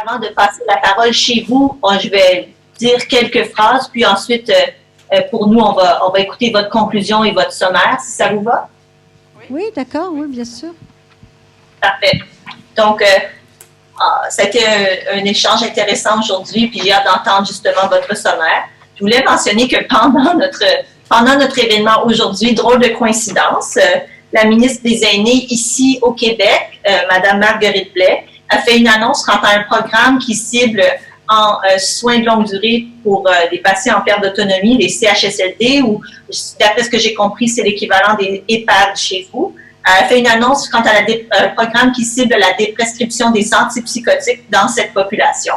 Avant de passer la parole chez vous, je vais dire quelques phrases, puis ensuite, pour nous, on va écouter votre conclusion et votre sommaire, si ça vous va. Oui, d'accord, oui, bien sûr. Parfait. Donc, ça a été un échange intéressant aujourd'hui, puis j'ai hâte d'entendre justement votre sommaire. Je voulais mentionner que pendant notre événement aujourd'hui, drôle de coïncidence, la ministre des Aînés ici au Québec, Mme Marguerite Blais, a fait une annonce quant à un programme qui cible en soins de longue durée pour des patients en perte d'autonomie, les CHSLD, ou d'après ce que j'ai compris, c'est l'équivalent des EHPAD chez vous. Elle a fait une annonce quant à un programme qui cible la déprescription des antipsychotiques dans cette population.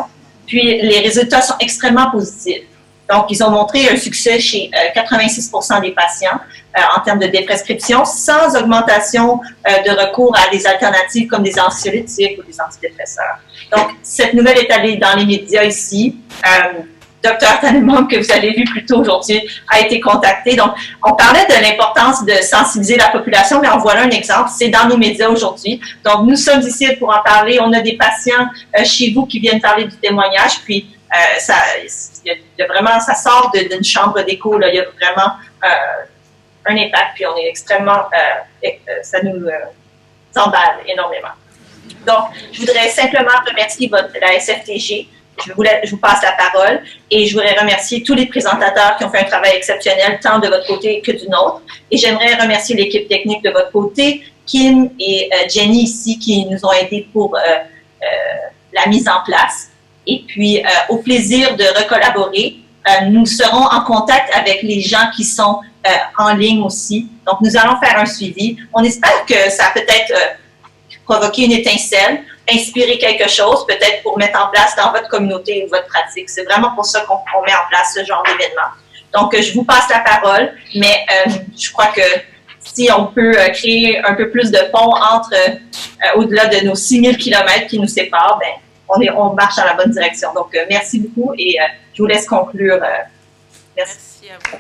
Puis, les résultats sont extrêmement positifs. Donc, ils ont montré un succès chez 86% des patients en termes de déprescription, sans augmentation de recours à des alternatives comme des anxiolytiques ou des antidépresseurs. Donc, cette nouvelle est allée dans les médias ici. Dr Tannenbaum, que vous avez vu plus tôt aujourd'hui, a été contacté. Donc, on parlait de l'importance de sensibiliser la population, mais en voilà un exemple. C'est dans nos médias aujourd'hui. Donc, nous sommes ici pour en parler. On a des patients chez vous qui viennent parler du témoignage, puis ça sort d'une chambre d'écho. Il y a vraiment un impact, puis on est extrêmement, ça nous emballe énormément. Donc, je voudrais simplement remercier la SFTG. Je vous passe la parole et je voudrais remercier tous les présentateurs qui ont fait un travail exceptionnel, tant de votre côté que du nôtre. Et j'aimerais remercier l'équipe technique de votre côté, Kim et Jenny ici, qui nous ont aidés pour la mise en place. Et puis, au plaisir de recollaborer, nous serons en contact avec les gens qui sont en ligne aussi. Donc, nous allons faire un suivi. On espère que ça a peut-être provoqué une étincelle, inspirer quelque chose, peut-être pour mettre en place dans votre communauté ou votre pratique. C'est vraiment pour ça qu'on met en place ce genre d'événement. Donc, je vous passe la parole, mais je crois que si on peut créer un peu plus de ponts entre, au-delà de nos 6000 kilomètres qui nous séparent, ben, on marche dans la bonne direction. Donc, merci beaucoup et je vous laisse conclure. Merci. Merci à vous.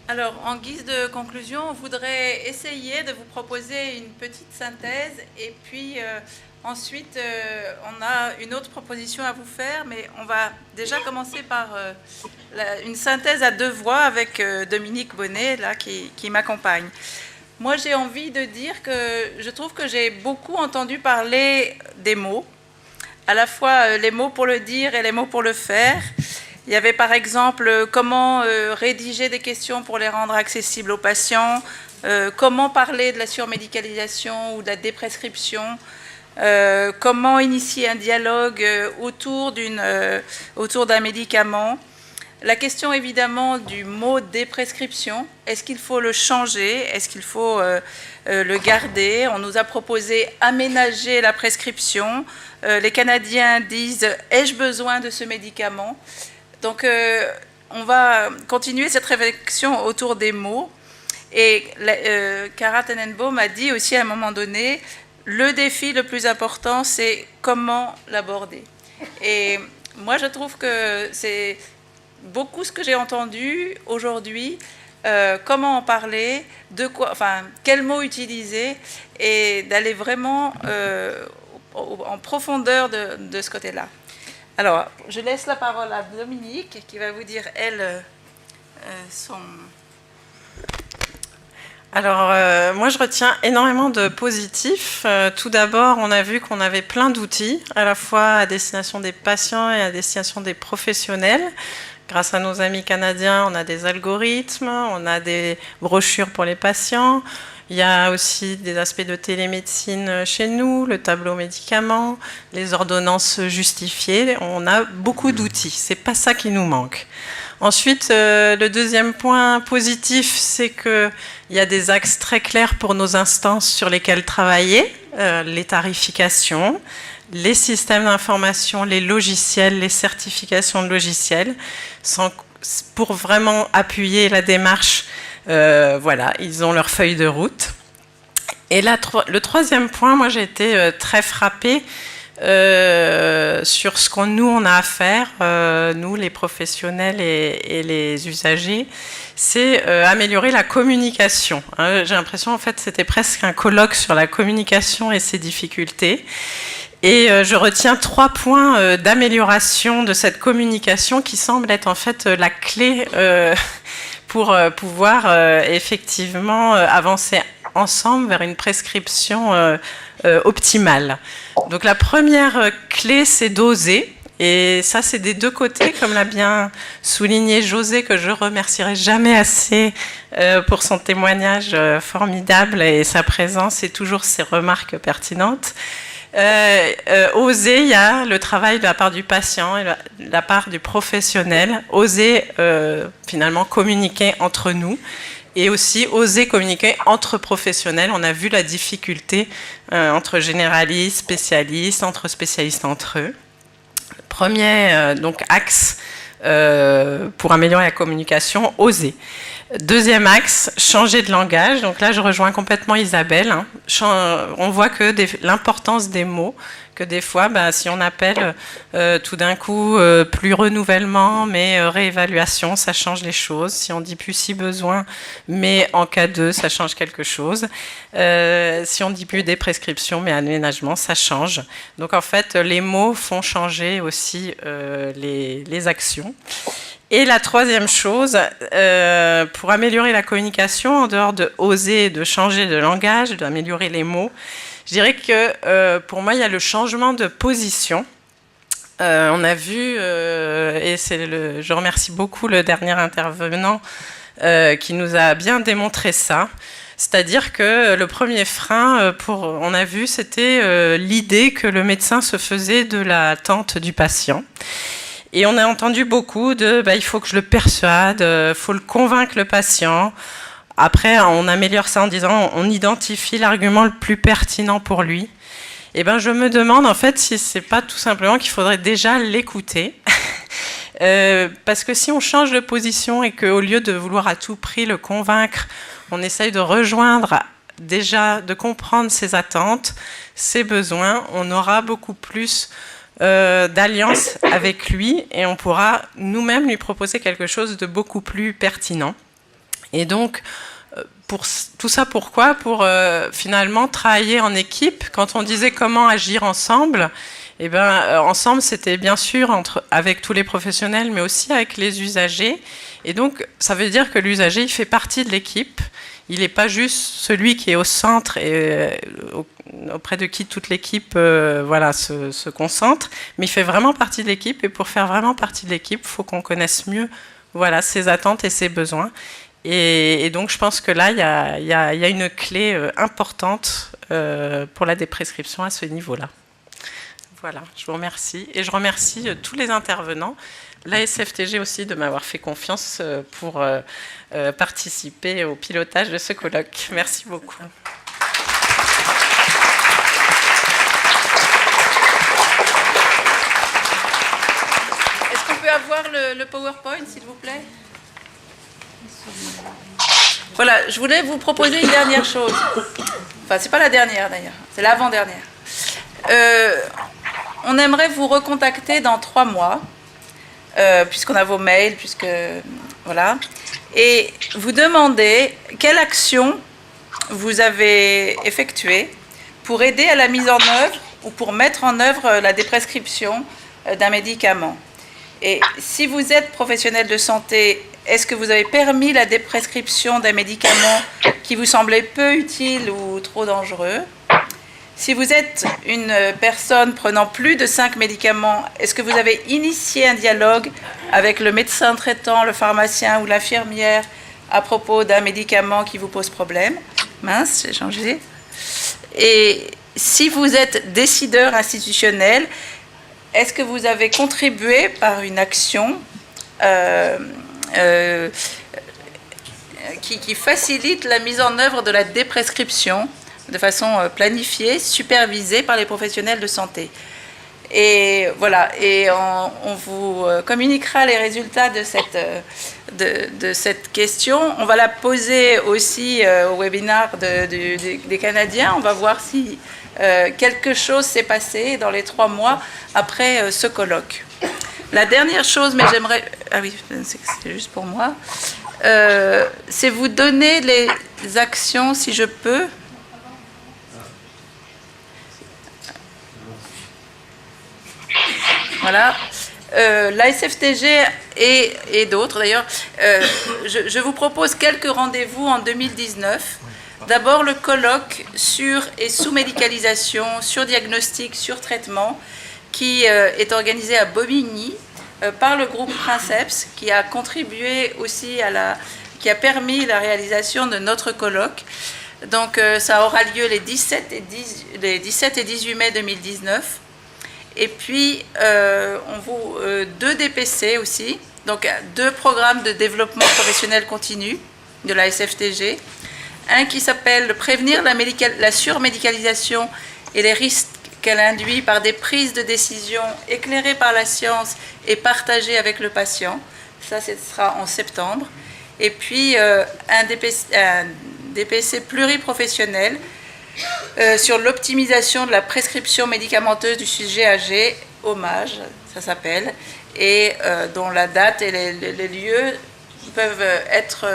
Alors, en guise de conclusion, on voudrait essayer de vous proposer une petite synthèse et puis ensuite, on a une autre proposition à vous faire, mais on va déjà commencer par une synthèse à deux voix avec Dominique Bonnet, là, qui m'accompagne. Moi, j'ai envie de dire que je trouve que j'ai beaucoup entendu parler des mots, à la fois les mots pour le dire et les mots pour le faire. Il y avait par exemple comment rédiger des questions pour les rendre accessibles aux patients, comment parler de la surmédicalisation ou de la déprescription, comment initier un dialogue autour d'un médicament. La question évidemment du mot déprescription, est-ce qu'il faut le changer, est-ce qu'il faut le garder? On nous a proposé aménager la prescription. Les Canadiens disent « ai-je besoin de ce médicament ?» Donc, on va continuer cette réflexion autour des mots. Et Cara Tannenbaum a dit aussi à un moment donné, le défi le plus important, c'est comment l'aborder. Et moi, je trouve que c'est beaucoup ce que j'ai entendu aujourd'hui, comment en parler, quels mots utiliser, et d'aller vraiment en profondeur de ce côté-là. Alors, je laisse la parole à Dominique, qui va vous dire, elle, son... Alors, moi, je retiens énormément de positifs. Tout d'abord, on a vu qu'on avait plein d'outils, à la fois à destination des patients et à destination des professionnels. Grâce à nos amis canadiens, on a des algorithmes, on a des brochures pour les patients. Il y a aussi des aspects de télémédecine chez nous, le tableau médicaments, les ordonnances justifiées. On a beaucoup d'outils. C'est pas ça qui nous manque. Ensuite, le deuxième point positif, c'est qu'il y a des axes très clairs pour nos instances sur lesquelles travailler, les tarifications, les systèmes d'information, les logiciels, les certifications de logiciels, pour vraiment appuyer la démarche. Voilà, ils ont leur feuille de route. Et là, le troisième point, moi j'ai été très frappée sur ce qu'on nous on a à faire, nous les professionnels et les usagers, c'est améliorer la communication. J'ai l'impression en fait c'était presque un colloque sur la communication et ses difficultés. Et je retiens 3 points d'amélioration de cette communication qui semblent être en fait la clé pour pouvoir effectivement avancer ensemble vers une prescription optimale. Donc la première clé, c'est d'oser. Et ça, c'est des deux côtés, comme l'a bien souligné José, que je remercierai jamais assez pour son témoignage formidable et sa présence et toujours ses remarques pertinentes. Oser, il y a le travail de la part du patient et de la part du professionnel. Oser finalement communiquer entre nous et aussi oser communiquer entre professionnels. On a vu la difficulté entre généralistes, spécialistes, entre spécialistes entre eux. Premier donc axe pour améliorer la communication, oser. Deuxième axe, changer de langage. Donc là, je rejoins complètement Isabelle. On voit que l'importance des mots, que des fois, si on appelle tout d'un coup plus renouvellement, mais réévaluation, ça change les choses. Si on dit plus si besoin, mais en cas de, ça change quelque chose. Si on dit plus des prescriptions, mais aménagement, ça change. Donc en fait, les mots font changer aussi les actions. Et la troisième chose, pour améliorer la communication, en dehors de oser, de changer de langage, d'améliorer les mots, je dirais que pour moi, il y a le changement de position. On a vu, et je remercie beaucoup le dernier intervenant qui nous a bien démontré ça. C'est-à-dire que le premier frein, on a vu, c'était l'idée que le médecin se faisait de l'attente du patient. Et on a entendu beaucoup de il faut que je le persuade, faut le convaincre le patient. Après, on améliore ça en disant on identifie l'argument le plus pertinent pour lui. Et je me demande en fait si c'est pas tout simplement qu'il faudrait déjà l'écouter. Parce que si on change de position et qu'au lieu de vouloir à tout prix le convaincre, on essaye de rejoindre déjà, de comprendre ses attentes, ses besoins, on aura beaucoup plus d'alliance avec lui et on pourra nous-mêmes lui proposer quelque chose de beaucoup plus pertinent. Et donc, tout ça pourquoi ? Pour finalement travailler en équipe. Quand on disait comment agir ensemble, ensemble c'était bien sûr avec tous les professionnels mais aussi avec les usagers. Et donc, ça veut dire que l'usager, il fait partie de l'équipe. Il n'est pas juste celui qui est au centre et auprès de qui toute l'équipe se concentre, mais il fait vraiment partie de l'équipe. Et pour faire vraiment partie de l'équipe, il faut qu'on connaisse mieux ses attentes et ses besoins. Et donc, je pense que là, il y a une clé importante pour la déprescription à ce niveau-là. Voilà, je vous remercie. Et je remercie tous les intervenants. La SFTG aussi de m'avoir fait confiance pour participer au pilotage de ce colloque. Merci beaucoup. Est-ce qu'on peut avoir le PowerPoint, s'il vous plaît ? Voilà, je voulais vous proposer une dernière chose. Enfin, c'est pas la dernière d'ailleurs, c'est l'avant-dernière. On aimerait vous recontacter dans 3 mois. Puisqu'on a vos mails, voilà, et vous demander quelle action vous avez effectuée pour aider à la mise en œuvre ou pour mettre en œuvre la déprescription d'un médicament. Et si vous êtes professionnel de santé, est-ce que vous avez permis la déprescription d'un médicament qui vous semblait peu utile ou trop dangereux ? Si vous êtes une personne prenant plus de 5 médicaments, est-ce que vous avez initié un dialogue avec le médecin traitant, le pharmacien ou l'infirmière à propos d'un médicament qui vous pose problème ? Mince, j'ai changé. Et si vous êtes décideur institutionnel, est-ce que vous avez contribué par une action qui facilite la mise en œuvre de la déprescription de façon planifiée, supervisée par les professionnels de santé. Et voilà, et on vous communiquera les résultats de cette question. On va la poser aussi au webinaire des Canadiens. On va voir si quelque chose s'est passé dans les 3 mois après ce colloque. La dernière chose, mais j'aimerais... Ah oui, c'est juste pour moi. C'est vous donner les actions, si je peux. Voilà. La SFTG et d'autres, d'ailleurs, je vous propose quelques rendez-vous en 2019. D'abord, le colloque sur et sous-médicalisation, sur diagnostic, sur traitement, qui est organisé à Bobigny par le groupe Princeps, qui a contribué aussi qui a permis la réalisation de notre colloque. Donc, ça aura lieu les 17 et 18 mai 2019. Et puis, 2 DPC aussi, donc 2 programmes de développement professionnel continu de la SFTG. Un qui s'appelle « Prévenir la surmédicalisation et les risques qu'elle induit par des prises de décision éclairées par la science et partagées avec le patient ». Ça, ce sera en septembre. Et puis, un DPC pluriprofessionnel sur l'optimisation de la prescription médicamenteuse du sujet âgé, hommage, ça s'appelle, et dont la date et les lieux peuvent être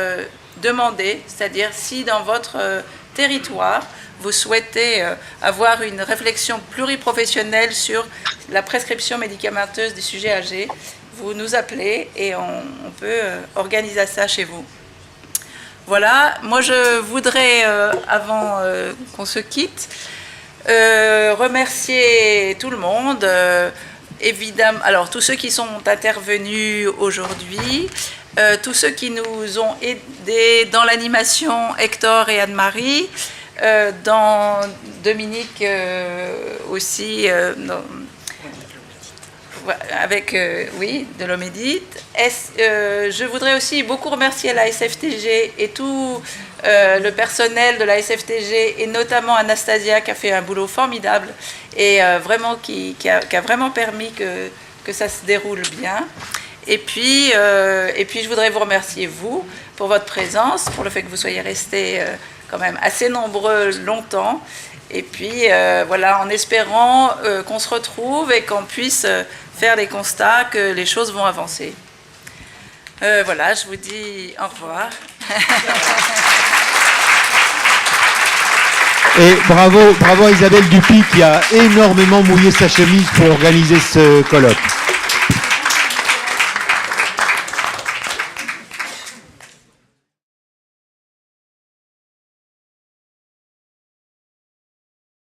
demandés, c'est-à-dire si dans votre territoire, vous souhaitez avoir une réflexion pluriprofessionnelle sur la prescription médicamenteuse du sujet âgé, vous nous appelez et on peut organiser ça chez vous. Voilà, moi je voudrais, avant qu'on se quitte, remercier tout le monde, évidemment, alors tous ceux qui sont intervenus aujourd'hui, tous ceux qui nous ont aidés dans l'animation, Hector et Anne-Marie, dans Dominique aussi, avec, oui, de l'Omédite. Je voudrais aussi beaucoup remercier la SFTG et tout le personnel de la SFTG, et notamment Anastasia qui a fait un boulot formidable et vraiment qui a vraiment permis que ça se déroule bien. Et puis je voudrais vous remercier, vous, pour votre présence, pour le fait que vous soyez restés quand même assez nombreux longtemps. Et puis, voilà, en espérant qu'on se retrouve et qu'on puisse faire les constats que les choses vont avancer. Voilà, je vous dis au revoir. Et bravo à Isabelle Dupuy qui a énormément mouillé sa chemise pour organiser ce colloque.